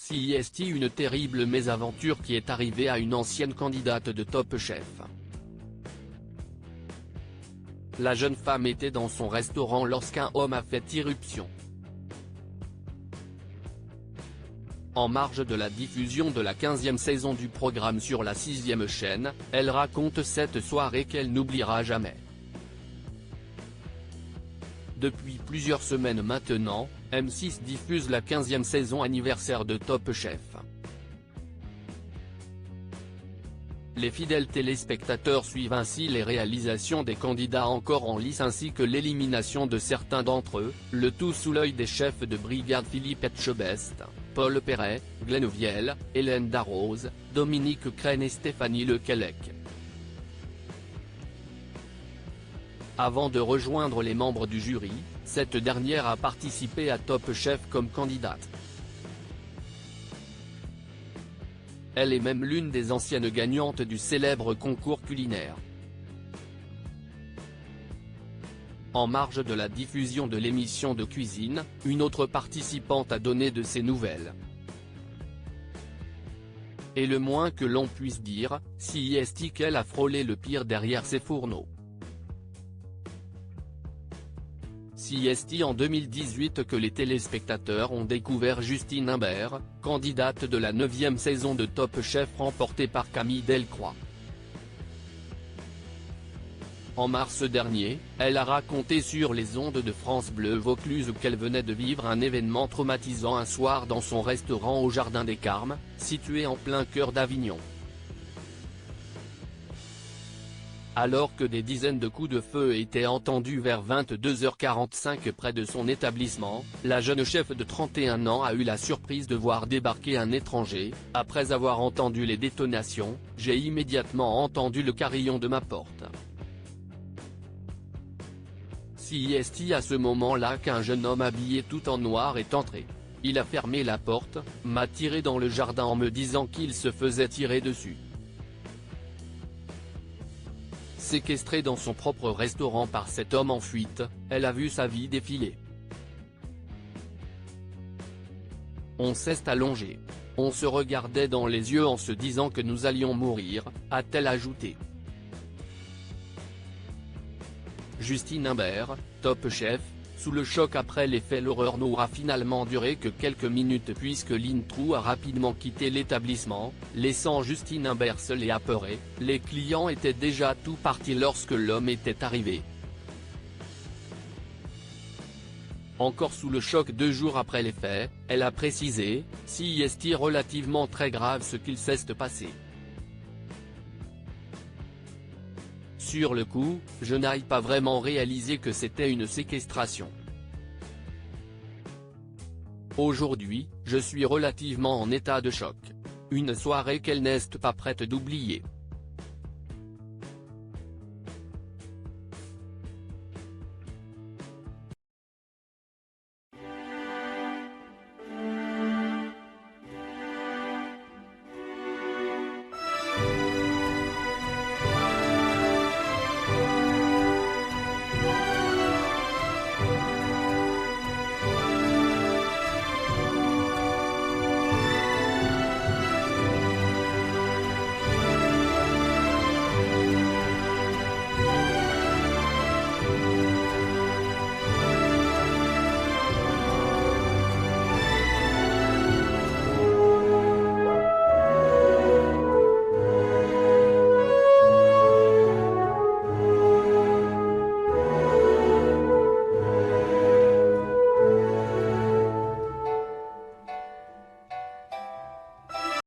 CIST, une terrible mésaventure qui est arrivée à une ancienne candidate de Top Chef. La jeune femme était dans son restaurant lorsqu'un homme a fait irruption. En marge de la diffusion de la 15e saison du programme sur la 6e chaîne, elle raconte cette soirée qu'elle n'oubliera jamais. Depuis plusieurs semaines maintenant, M6 diffuse la 15e saison anniversaire de Top Chef. Les fidèles téléspectateurs suivent ainsi les réalisations des candidats encore en lice ainsi que l'élimination de certains d'entre eux, le tout sous l'œil des chefs de brigade Philippe Etchebest, Paul Perret, Glenn Vielle, Hélène Darroze, Dominique Crène et Stéphanie Lequelec. Avant de rejoindre les membres du jury, cette dernière a participé à Top Chef comme candidate. Elle est même l'une des anciennes gagnantes du célèbre concours culinaire. En marge de la diffusion de l'émission de cuisine, une autre participante a donné de ses nouvelles. Et le moins que l'on puisse dire, CIST qu'elle a frôlé le pire derrière ses fourneaux. CIST en 2018 que les téléspectateurs ont découvert Justine Imbert, candidate de la 9e saison de Top Chef remportée par Camille Delcroix. En mars dernier, elle a raconté sur les ondes de France Bleu Vaucluse qu'elle venait de vivre un événement traumatisant un soir dans son restaurant au Jardin des Carmes, situé en plein cœur d'Avignon. Alors que des dizaines de coups de feu étaient entendus vers 22h45 près de son établissement, la jeune chef de 31 ans a eu la surprise de voir débarquer un étranger. Après avoir entendu les détonations, j'ai immédiatement entendu le carillon de ma porte. CIST à ce moment-là qu'un jeune homme habillé tout en noir est entré. Il a fermé la porte, m'a tiré dans le jardin en me disant qu'il se faisait tirer dessus. Séquestrée dans son propre restaurant par cet homme en fuite, elle a vu sa vie défiler. On s'est allongé. On se regardait dans les yeux en se disant que nous allions mourir, a-t-elle ajouté. Justine Imbert, Top Chef, sous le choc après les faits. L'horreur n'aura finalement duré que quelques minutes puisque l'intrus a rapidement quitté l'établissement, laissant Justine Imbert seule et apeurée. Les clients étaient déjà tout partis lorsque l'homme était arrivé. Encore sous le choc 2 jours après les faits, elle a précisé, CIST relativement très grave ce qu'il s'est passé. Sur le coup, je n'ai pas vraiment réalisé que c'était une séquestration. Aujourd'hui, je suis relativement en état de choc. Une soirée qu'elle n'est pas prête d'oublier.